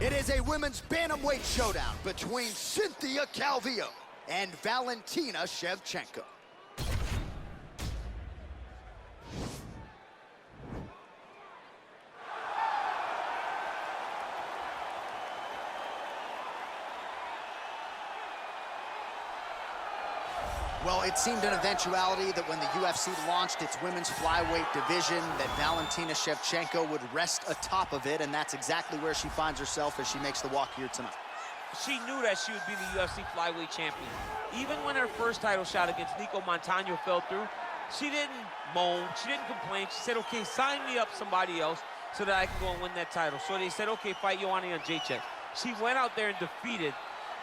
It is a women's bantamweight showdown between Cynthia Calvillo and Valentina Shevchenko. Well, it seemed an eventuality that when the UFC launched its women's flyweight division, that Valentina Shevchenko would rest atop of it, and that's exactly where she finds herself as she makes the walk here tonight. She knew that she would be the UFC flyweight champion. Even when her first title shot against Nico Montano fell through, she didn't moan, she didn't complain. She said, okay, sign me up somebody else so that I can go and win that title. So they said, okay, fight Joanna Jędrzejczyk. She went out there and defeated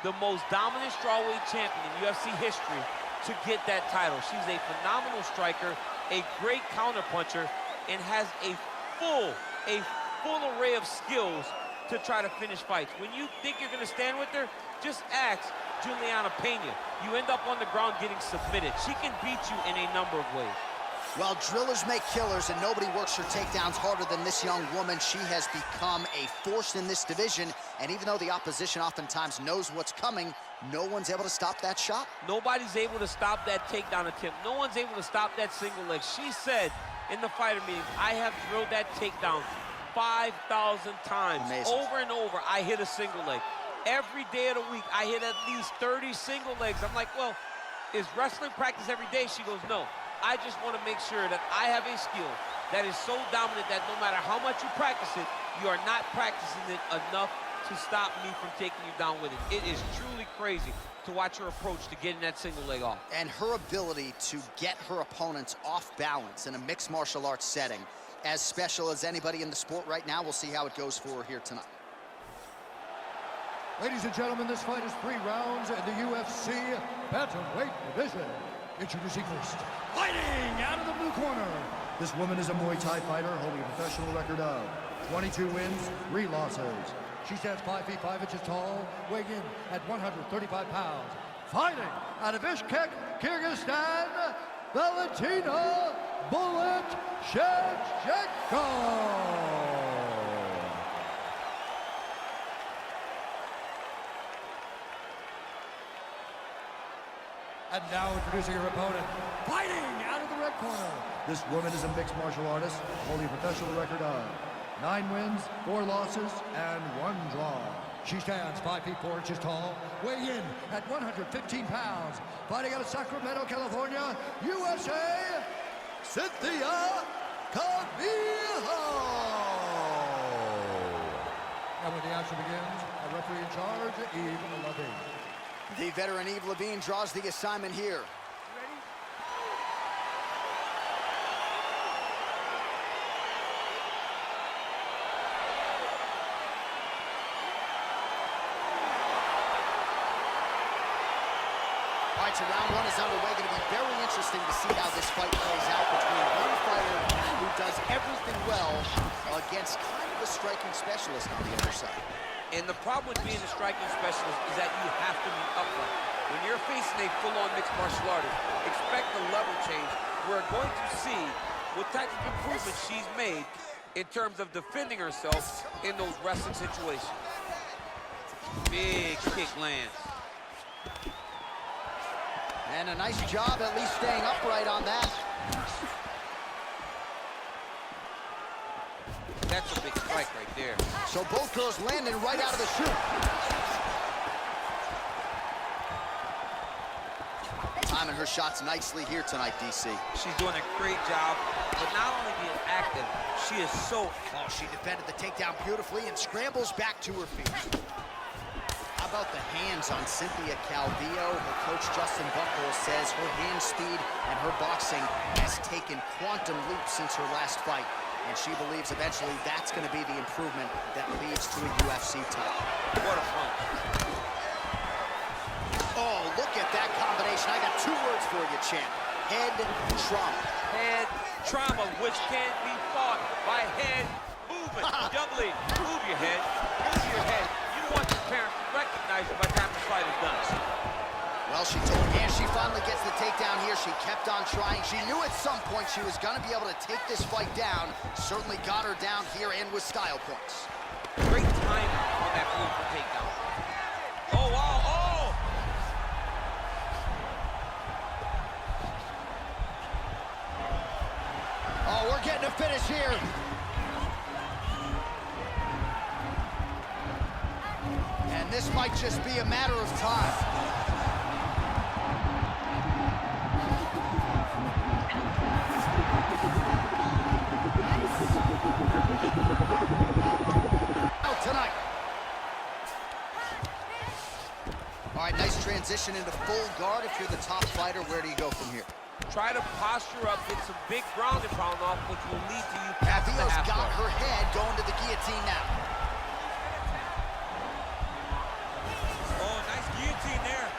the most dominant strawweight champion in UFC history to get that title. She's a phenomenal striker, a great counterpuncher, and has a full array of skills to try to finish fights. When you think you're gonna stand with her, just ask Juliana Pena. You end up on the ground getting submitted. She can beat you in a number of ways. Well, drillers make killers, and nobody works her takedowns harder than this young woman. She has become a force in this division, and even though the opposition oftentimes knows what's coming, no one's able to stop that shot. Nobody's able to stop that takedown attempt. No one's able to stop that single leg. She said in the fighter meeting, I have drilled that takedown 5,000 times. Amazing. Over and over, I hit a single leg. Every day of the week, I hit at least 30 single legs. I'm like, well, is wrestling practice every day? She goes, no. I just want to make sure that I have a skill that is so dominant that no matter how much you practice it, you are not practicing it enough to stop me from taking you down with it. It is truly crazy to watch her approach to getting that single leg off. And her ability to get her opponents off balance in a mixed martial arts setting, as special as anybody in the sport right now. We'll see how it goes for her here tonight. Ladies and gentlemen, this fight is 3 rounds in the UFC bantamweight division. Introducing first, fighting out of the blue corner. This woman is a Muay Thai fighter holding a professional record of 22 wins, 3 losses. She stands 5 feet 5 inches tall, weighing in at 135 pounds. Fighting out of Bishkek, Kyrgyzstan, Valentina "Bullet" Shevchenko. And now introducing her opponent, fighting out of the red corner. This woman is a mixed martial artist, holding a professional record of 9 wins, 4 losses, and 1 draw. She stands 5 feet 4 inches tall, weighing in at 115 pounds. Fighting out of Sacramento, California, USA, Cynthia Calvillo. And when the action begins, a referee in charge, Yves Levine. The veteran Yves Levine draws the assignment here. All right, so round 1 is underway. Going to be very interesting to see how this fight plays out between one fighter who does everything well against kind of a striking specialist on the other side. And the problem with being a striking specialist is that you have to be upright. When you're facing a full-on mixed martial artist, expect the level change. We're going to see what type of improvements she's made in terms of defending herself in those wrestling situations. Big kick lands. And a nice job at least staying upright on that. That's a big strike right there. So both girls landing right out of the chute. Timing her shots nicely here tonight, DC. She's doing a great job, but not only being active, she is so... Oh, she defended the takedown beautifully and scrambles back to her feet. How about the hands on Cynthia Calvillo? Her coach, Justin Buckle, says her hand speed and her boxing has taken quantum leaps since her last fight. And she believes eventually that's going to be the improvement that leads to a UFC title. What a punch. Oh, look at that combination. I got 2 words for you, champ. Head trauma. Head trauma, which can be fought by head movement. Young lady, move your head, move your head. You don't want your parents to recognize you by the time the fight is done. Well, she took, and she finally gets the takedown here. She kept on trying. She knew at some point she was going to be able to take this fight down. Certainly got her down here and with style points. Great timing on that finish here. And this might just be a matter of time. Out tonight. All right, nice transition into full guard. If you're the top fighter, where do you go from here? Try to posture up, get some big ground and pound off, which will lead to you passing the Calvillo's half got guard. her head going to the guillotine now. Oh, nice guillotine there.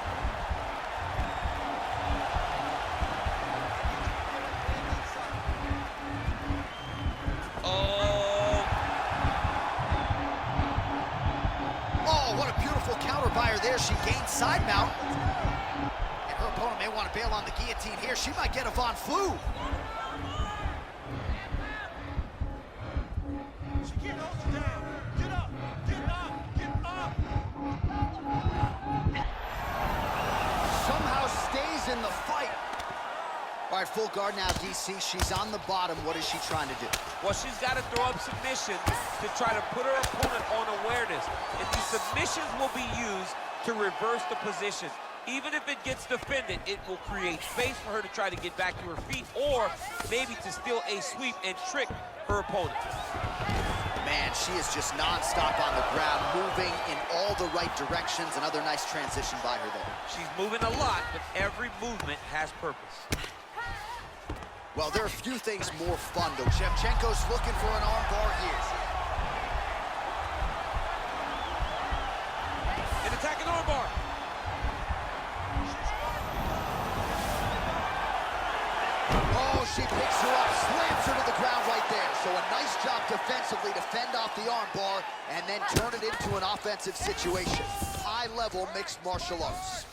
Oh, what a beautiful counter by her there. She gained side mount. And her opponent may want to bail on the guillotine here. She might get a Von Flue. Somehow stays in the fight. All right, full guard now, DC. She's on the bottom. What is she trying to do? Well, she's got to throw up submissions to try to put her opponent on awareness. And these submissions will be used to reverse the position. Even if it gets defended, it will create space for her to try to get back to her feet or maybe to steal a sweep and trick her opponent. Man, she is just nonstop on the ground, moving in all the right directions. Another nice transition by her there. She's moving a lot, but every movement has purpose. Well, there are few things more fun, though. Shevchenko's looking for an armbar here. An attacking armbar. Oh, she picks her up, slams her to the ground right there. So a nice job defensively to fend off the armbar and then turn it into an offensive situation. High-level mixed martial arts.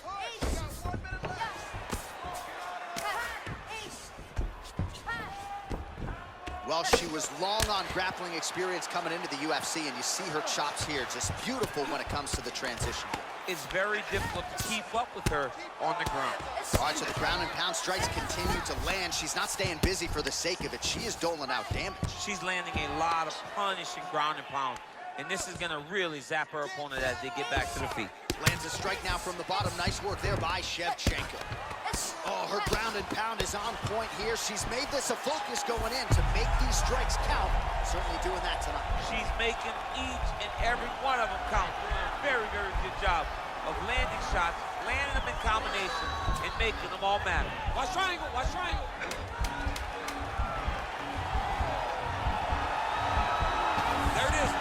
Well, she was long on grappling experience coming into the UFC, and you see her chops here, just beautiful when it comes to the transition. It's very difficult to keep up with her on the ground. All right, so the ground and pound strikes continue to land. She's not staying busy for the sake of it. She is doling out damage. She's landing a lot of punishing ground and pound, and this is gonna really zap her opponent as they get back to the feet. Lands a strike now from the bottom. Nice work there by Shevchenko. Oh, her ground and pound is on point here. She's made this a focus going in to make these strikes count. Certainly doing that tonight. She's making each and every one of them count. Doing a very, very good job of landing shots, landing them in combination, and making them all matter. Watch triangle, watch triangle. There it is.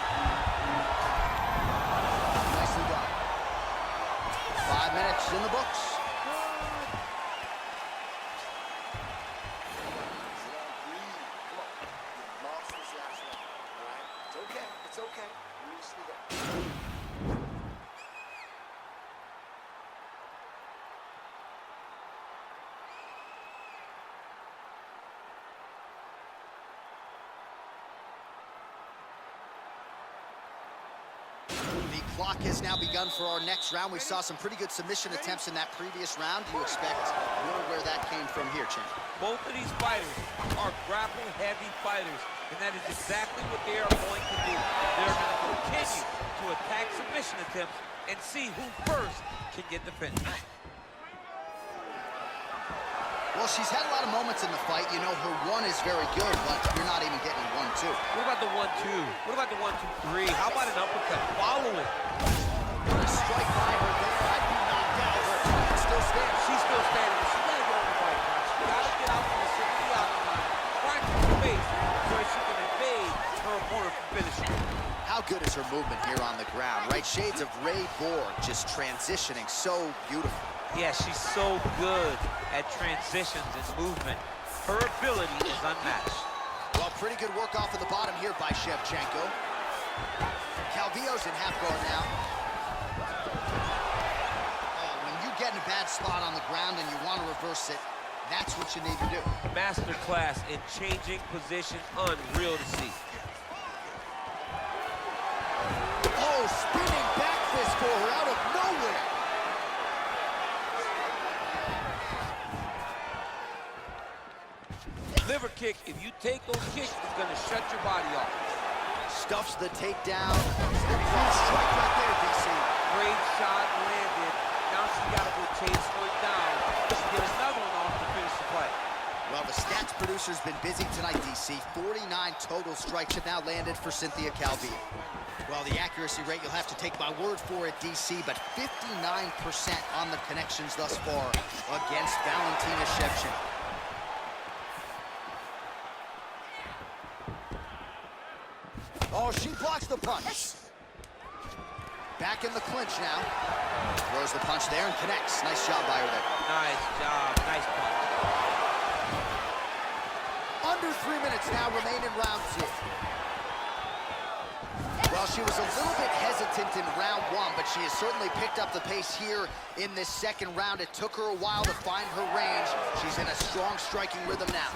Nicely done. 5 minutes in the books. It's okay. The clock has now begun for our next round. We saw some pretty good submission attempts in that previous round. Do you expect more where that came from here, champ? Both of these fighters are grapple-heavy fighters, and that is exactly what they are going to do. They're going to continue to attack submission attempts and see who first can get the finish. Well, she's had a lot of moments in the fight. You know, her one is very good, but you're not even getting 1-2. What about the 1-2? What about the 1-2-3? How about an uppercut following? What a strike by her there. I'd be knocked out. Her opponent still standing. She's still standing. She's got to go on the fight now. She's got to get out from the center of the octagon, practice the face so she can evade her opponent from finishing. How good is her movement here on the ground, right? Shades of Ray Borg, just transitioning so beautiful. Yeah, she's so good at transitions and movement. Her ability is unmatched. Well, pretty good work off of the bottom here by Shevchenko. Calvillo's in half guard now. Oh, when you get in a bad spot on the ground and you want to reverse it, that's what you need to do. Masterclass in changing position, unreal to see. Oh, spinning back fist for her out of nowhere. Liver kick. kick. If you take those kicks, it's going to shut your body off. Stuffs the takedown. Huge strike right there, DC. Great shot landed. Now she got to go chase her down. She get another one off to finish the fight. Well, the stats producer's been busy tonight, DC. 49 total strikes have now landed for Cynthia Calvillo. Well, the accuracy rate, you'll have to take my word for it, DC, but 59% on the connections thus far against Valentina Shevchenko. Oh, she blocks the punch. Back in the clinch now. Throws the punch there and connects. Nice job by her there. Nice job. Nice punch. Under 3 minutes now remain in round 2. Well, she was a little bit hesitant in round 1, but she has certainly picked up the pace here in this second round. It took her a while to find her range. She's in a strong striking rhythm now.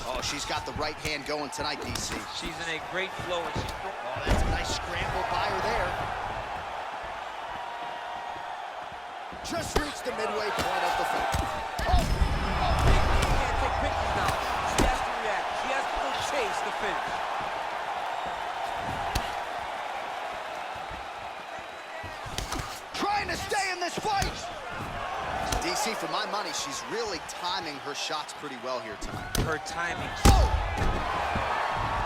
Oh, she's got the right hand going tonight, DC. She's in a great flow. And she's... Oh, that's a nice scramble by her there. Just reached the midway point of the fight. Oh! She can't take pictures now. She has to react. She has to go chase the finish. Trying to stay in this fight. DC, for my money, she's really timing her shots pretty well here tonight. Her timing. Oh!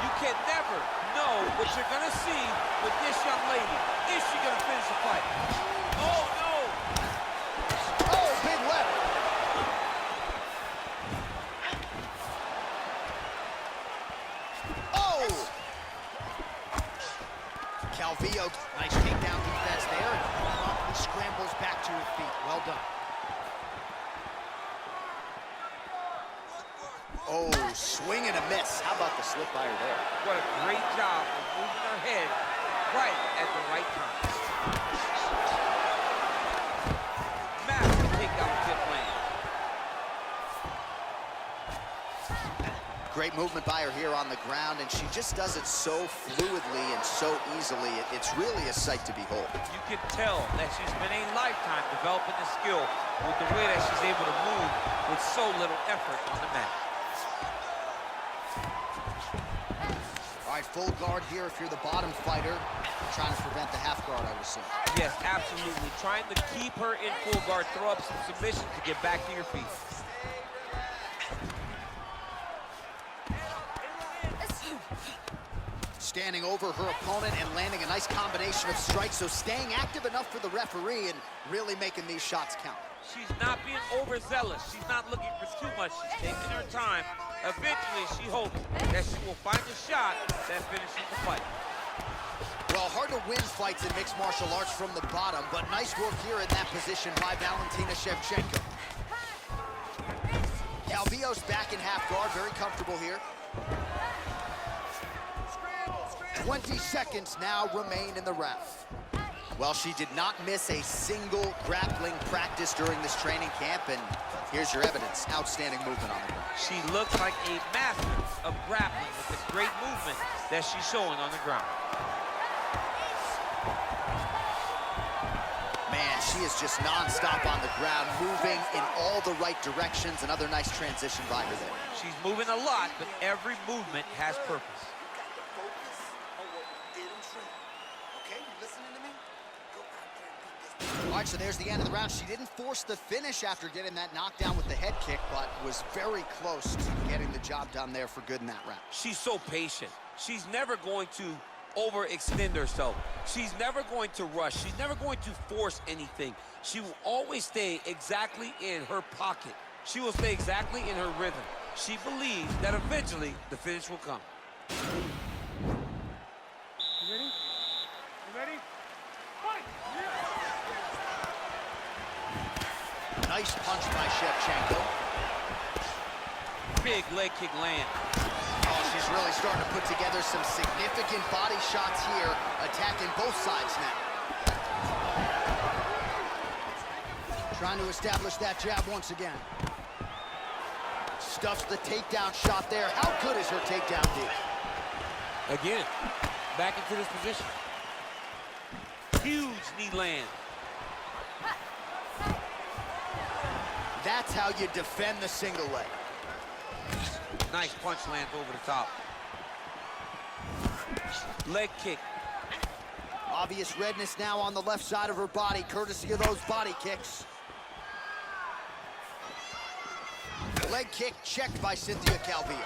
You can never know what you're going to see with this young lady. Is she going to finish the fight? Oh, no! Oh, big left. Oh! Calvillo, nice takedown defense there, and promptly scrambles back to her feet. Well done. Oh, swing and a miss. How about the slip by her there? What a great job of moving her head right at the right time. Massive takedown tip land. Great movement by her here on the ground, and she just does it so fluidly and so easily. It's really a sight to behold. You can tell that she's been a lifetime developing the skill with the way that she's able to move with so little effort on the mat. All right, full guard here if you're the bottom fighter. Trying to prevent the half guard, I would assume. Yes, absolutely. Trying to keep her in full guard, throw up some submission to get back to your feet. Standing over her opponent and landing a nice combination of strikes, so staying active enough for the referee and really making these shots count. She's not being overzealous. She's not looking for too much. She's taking her time. Eventually, she hopes that she will find a shot that finishes the fight. Well, hard to win fights in mixed martial arts from the bottom, but nice work here in that position by Valentina Shevchenko. Calvillo's back in half guard, very comfortable here. 20 seconds now remain in the round. Well, she did not miss a single grappling practice during this training camp, and here's your evidence. Outstanding movement on the ground. She looks like a master of grappling with the great movement that she's showing on the ground. Man, she is just non-stop on the ground, moving in all the right directions. Another nice transition by her there. She's moving a lot, but every movement has purpose. All right, so there's the end of the round. She didn't force the finish after getting that knockdown with the head kick, but was very close to getting the job done there for good in that round. She's so patient. She's never going to overextend herself. She's never going to rush. She's never going to force anything. She will always stay exactly in her pocket. She will stay exactly in her rhythm. She believes that eventually the finish will come. You ready? You ready? Fight! Nice punch by Shevchenko. Big leg kick land. Oh, she's really starting to put together some significant body shots here, attacking both sides now. Trying to establish that jab once again. Stuffs the takedown shot there. How good is her takedown, dude? Again, back into this position. Huge knee land. That's how you defend the single leg. Nice punch lands over the top. Leg kick. Obvious redness now on the left side of her body, courtesy of those body kicks. Leg kick checked by Cynthia Calvillo.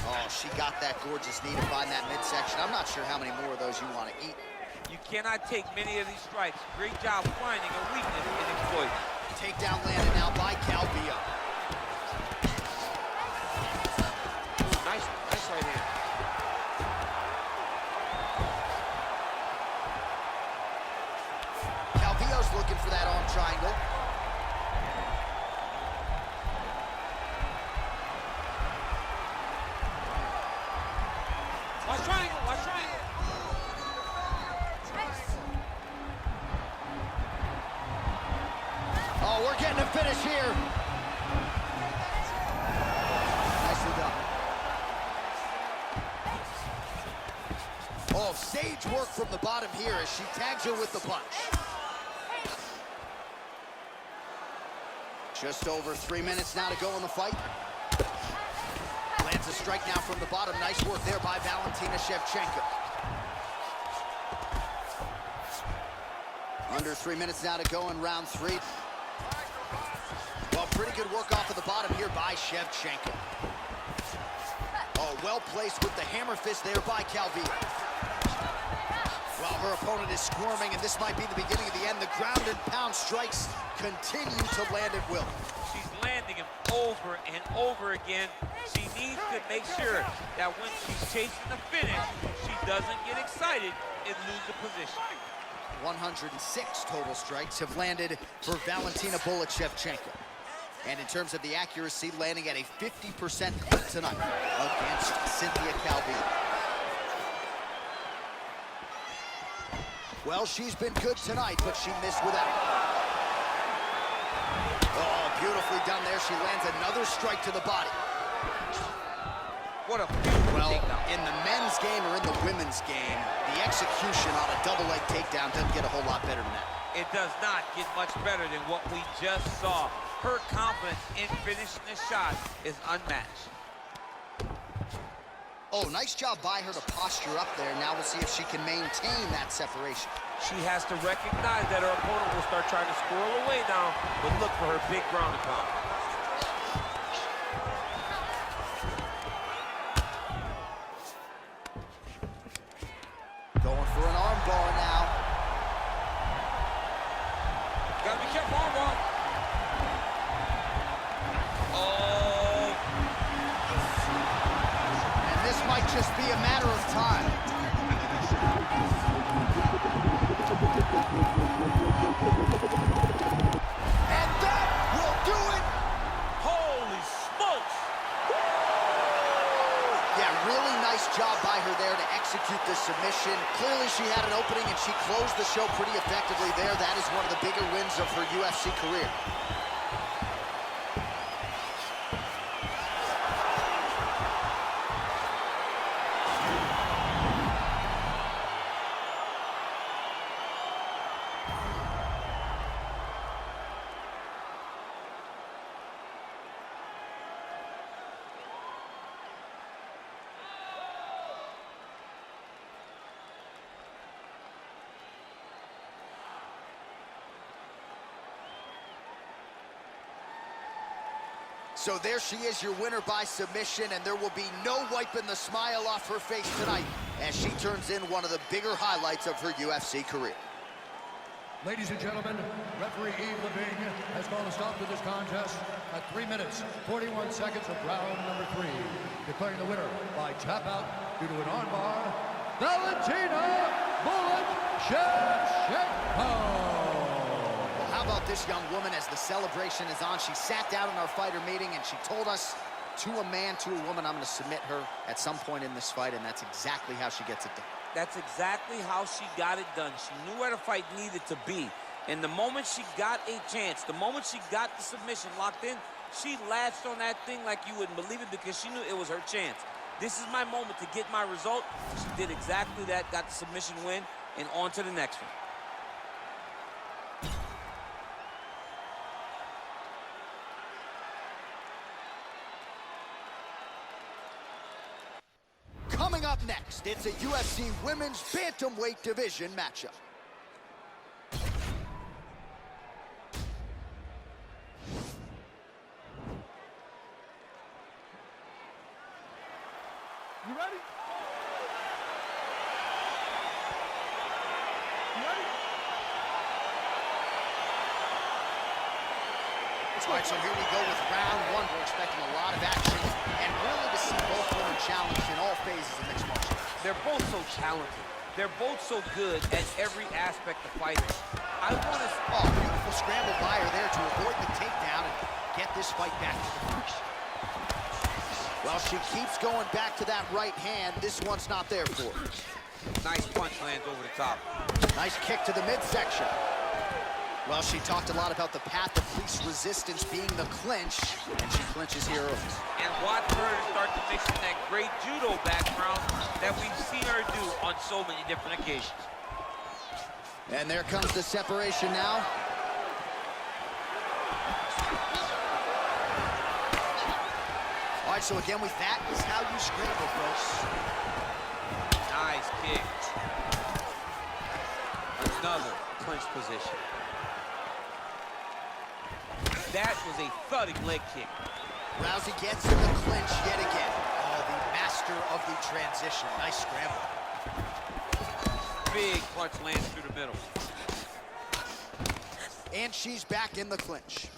Oh, she got that gorgeous knee to find that midsection. I'm not sure how many more of those you want to eat. You cannot take many of these strikes. Great job finding a weakness and exploiting. Takedown landed now by Calvillo. Nice right hand. Calvillo's looking for that arm triangle. Watch triangle, watch triangle. Oh, we're getting a finish here. Nicely done. Oh, sage work from the bottom here as she tags her with the punch. Just over 3 minutes now to go in the fight. Lands a strike now from the bottom. Nice work there by Valentina Shevchenko. Under 3 minutes now to go in round 3. Well, pretty good work off of the bottom here by Shevchenko. Oh, well placed with the hammer fist there by Calvillo. Well, her opponent is squirming, and this might be the beginning of the end. The ground and pound strikes continue to land at will. She's landing him over and over again. She needs to make sure that when she's chasing the finish, she doesn't get excited and lose the position. 106 total strikes have landed for Valentina Shevchenko. And in terms of the accuracy, landing at a 50% clip tonight against Cynthia Calvillo. Well, she's been good tonight, but she missed without. Oh, beautifully done there. She lands another strike to the body. What a beautiful takedown. In the men's game or in the women's game, the execution on a double leg takedown doesn't get a whole lot better than that. It does not get much better than what we just saw. Her confidence in finishing the shot is unmatched. Oh, nice job by her to posture up there. Now we'll see if she can maintain that separation. She has to recognize that her opponent will start trying to squirrel away now, but look for her big ground and pound. Going for an arm bar now. Gotta be careful, arm bar. Oh. And this might just be a matter of time. And that will do it. Holy smokes. Yeah, really nice job by her there to execute the submission. Clearly she had an opening and she closed the show pretty effectively there. That is one of the bigger wins of her UFC career. So there she is, your winner by submission, and there will be no wiping the smile off her face tonight as she turns in one of the bigger highlights of her UFC career. Ladies and gentlemen, referee Yves Levine has called a stop to this contest at 3 minutes, 41 seconds of round number 3. Declaring the winner by tap out due to an armbar, Valentina Shevchenko. How about this young woman as the celebration is on? She sat down in our fighter meeting and she told us, to a man, to a woman, I'm going to submit her at some point in this fight, and that's exactly how she gets it done. That's exactly how she got it done. She knew where the fight needed to be. And the moment she got a chance, the moment she got the submission locked in, she latched on that thing like you wouldn't believe it because she knew it was her chance. This is my moment to get my result. She did exactly that, got the submission win, and on to the next one. Coming up next, it's a UFC Women's Bantamweight Division matchup. You ready? You ready? All right, so here we go with round one. We're expecting a lot of action and really to see both women challenged in all phases of mixed martial arts. They're both so talented. They're both so good at every aspect of fighting. I want to... Oh, beautiful scramble by her there to avoid the takedown and get this fight back to the finish. Well, she keeps going back to that right hand. This one's not there for her. Nice punch lands over the top. Nice kick to the midsection. Well, she talked a lot about the path of least resistance being the clinch, and she clinches here early. And watch her start to mix in that great judo background that we've seen her do on so many different occasions. And there comes the separation now. All right, so again, that is how you scramble, folks. Nice kick. Another clinch position. That was a thudding leg kick. Rousey gets in the clinch yet again. Oh, the master of the transition. Nice scramble. Big punch lands through the middle. And she's back in the clinch.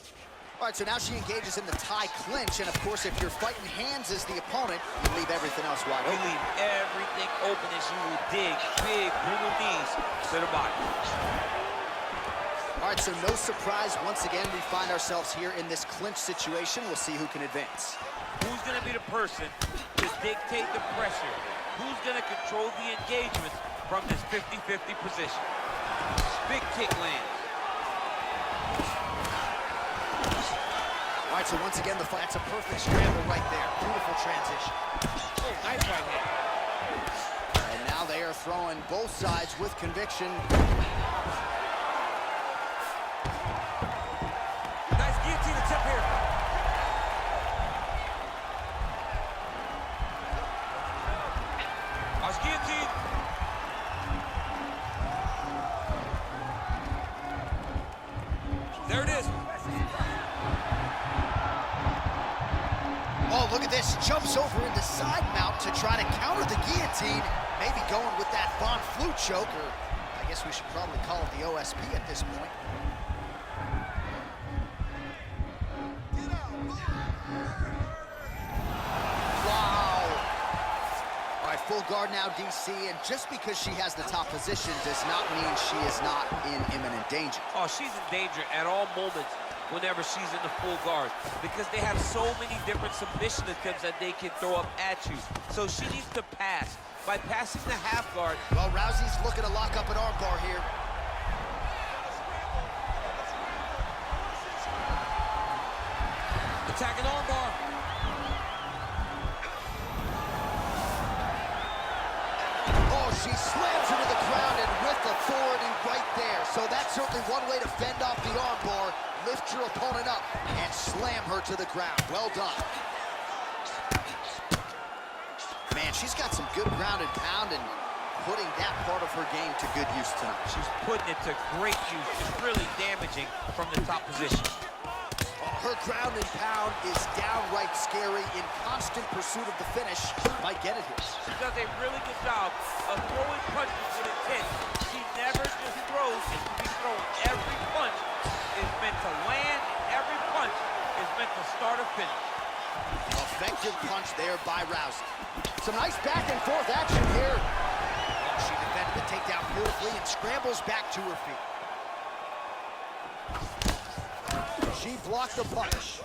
All right, so now she engages in the tie clinch, and of course, if you're fighting hands as the opponent, you leave everything else wide open. You leave everything open as you will dig big, brutal knees to the body. All right, so no surprise, once again, we find ourselves here in this clinch situation. We'll see who can advance. Who's gonna be the person to dictate the pressure? Who's gonna control the engagement from this 50-50 position? Big kick lands. All right, so once again, that's a perfect scramble right there. Beautiful transition. Oh, nice right hand. And now they are throwing both sides with conviction. Nice guillotine attempt here. Nice guillotine. There it is. Oh, look at this. Jumps over into side mount to try to counter the guillotine. Maybe going with that Von Flue choke, or I guess we should probably call it the OSP at this point. Wow. All right, full guard now, DC, and just because she has the top position does not mean she is not in imminent danger. Oh, she's in danger at all moments whenever she's in the full guard, because they have so many different submission attempts that they can throw up at you. So she needs to pass. By passing the half guard. Well, Rousey's looking to lock up an armbar here. Attacking armbar. Oh, she slams into the ground and with authority right there. So that's certainly one way to fend off the armbar. Lift your opponent up and slam her to the ground. Well done. Man, she's got some good ground and pound and putting that part of her game to good use tonight. She's putting it to great use, just really damaging from the top position. Her ground and pound is downright scary, in constant pursuit of the finish. Might get it here. She does a really good job of throwing punches with intent. She never just throws just to be thrown. Every punch is meant to land, every punch is meant to start or finish. Effective punch there by Rousey. Some nice back and forth action here. She defended the takedown beautifully and scrambles back to her feet. She blocked the punch.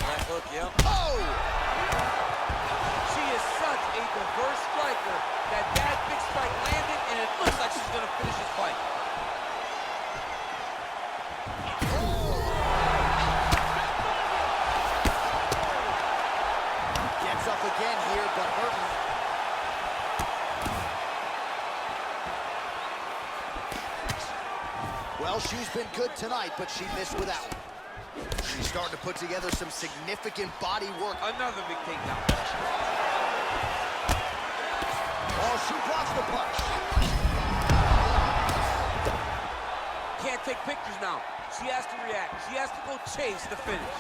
Left hook, yep. Oh! She is such a diverse striker that big strike landed, and it looks like she's going to finish this fight. Gets up again here, but hurting. Well, she's been good tonight, but she missed with that one. She's starting to put together some significant body work. Another big takedown. She has to react. She has to go chase the finish.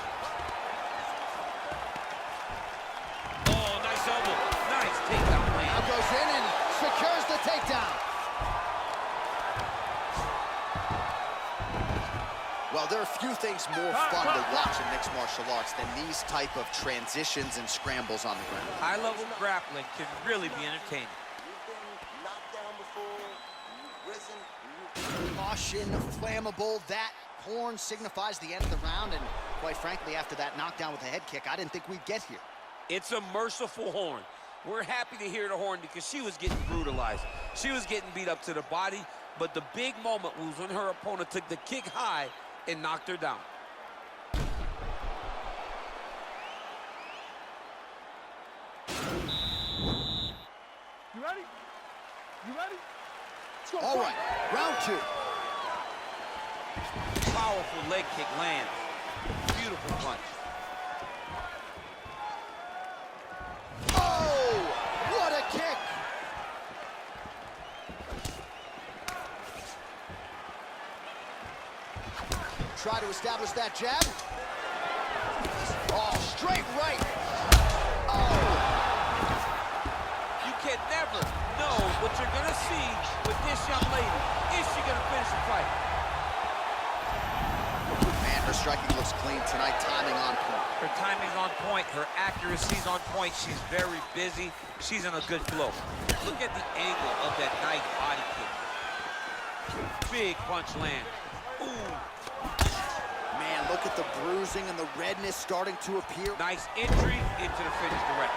Oh, nice elbow. Nice takedown, man. Now goes in and secures the takedown. Well, there are few things more fun to watch in mixed martial arts than these type of transitions and scrambles on the ground. High-level grappling can really be entertaining. Caution, flammable. That horn signifies the end of the round, and quite frankly, after that knockdown with a head kick, I didn't think we'd get here. It's a merciful horn. We're happy to hear the horn because she was getting brutalized. She was getting beat up to the body, but the big moment was when her opponent took the kick high and knocked her down. You ready? You ready? Let's go. All right, round 2. Powerful leg kick lands. Beautiful punch. Oh, what a kick! Try to establish that jab. Oh, straight right. Oh. You can never know what you're gonna see with this young lady. Is she gonna finish the fight? Man, her striking looks clean tonight, timing on point. Her timing's on point, her accuracy's on point. She's very busy. She's in a good flow. Look at the angle of that nice body kick. Big punch land. Ooh. Man, look at the bruising and the redness starting to appear. Nice entry into the finish direct.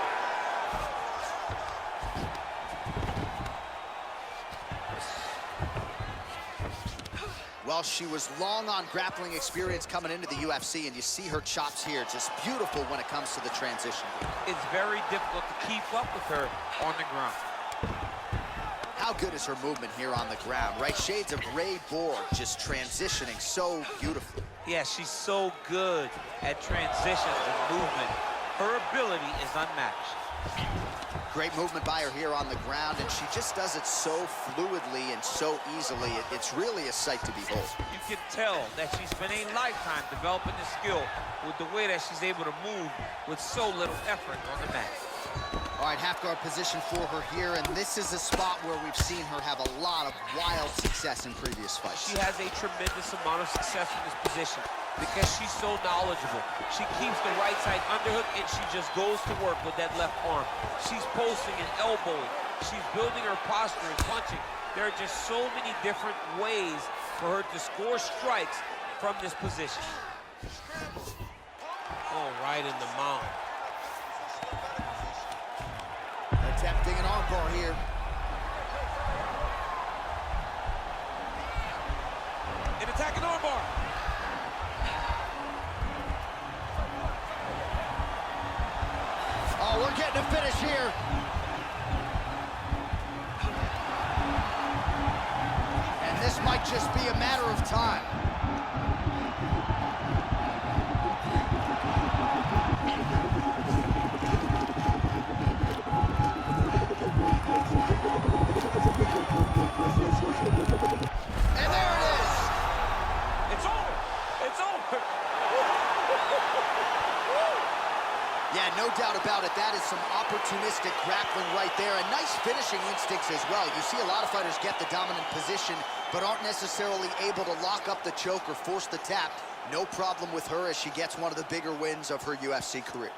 Well, she was long on grappling experience coming into the UFC, and you see her chops here. Just beautiful when it comes to the transition. It's very difficult to keep up with her on the ground. How good is her movement here on the ground, right? Shades of Ray Borg, just transitioning so beautifully. Yeah, she's so good at transitions and movement. Her ability is unmatched. Great movement by her here on the ground, and she just does it so fluidly and so easily. It's really a sight to behold. You can tell that she spent a lifetime developing the skill with the way that she's able to move with so little effort on the mat. All right, half guard position for her here, and this is a spot where we've seen her have a lot of wild success in previous fights. She has a tremendous amount of success in this position because she's so knowledgeable. She keeps the right side underhook, and she just goes to work with that left arm. She's posting and elbowing. She's building her posture and punching. There are just so many different ways for her to score strikes from this position. Oh, right in the mount. Attempting an armbar here. An attacking armbar. Oh, we're getting a finish here. And this might just be a matter of time. And there it is. It's over. It's over. Yeah, no doubt about it. That is some opportunistic grappling right there, and nice finishing instincts as well. You see a lot of fighters get the dominant position, but aren't necessarily able to lock up the choke or force the tap. No problem with her as she gets one of the bigger wins of her UFC career.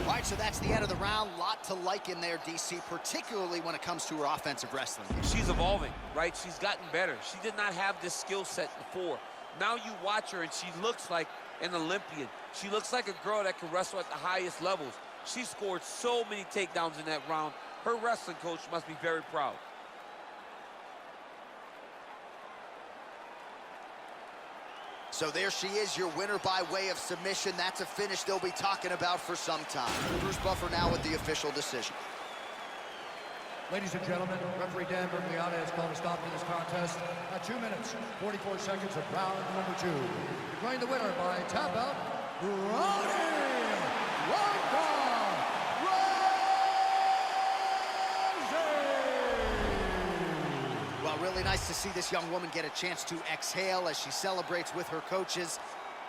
All right, so that's the end of the round. Lot to like in there, DC, particularly when it comes to her offensive wrestling. She's evolving, right? She's gotten better. She did not have this skill set before. Now you watch her, and she looks like an Olympian. She looks like a girl that can wrestle at the highest levels. She scored so many takedowns in that round. Her wrestling coach must be very proud. So there she is, your winner by way of submission. That's a finish they'll be talking about for some time. Bruce Buffer now with the official decision. Ladies and gentlemen, referee Dan Bergliana has called a stop to this contest at 2 minutes, 44 seconds of round number 2. Declaring the winner by tap out, Well, really Really nice to see this young woman get a chance to exhale as she celebrates with her coaches.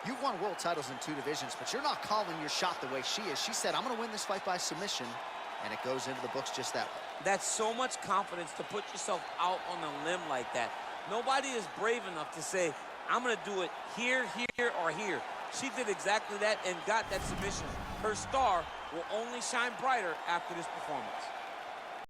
You've won world titles in 2 divisions, but you're not calling your shot the way she is. She said, I'm going to win this fight by submission, and it goes into the books just that way. That's so much confidence to put yourself out on a limb like that. Nobody is brave enough to say, I'm going to do it here, here, or here. She did exactly that and got that submission. Her star will only shine brighter after this performance.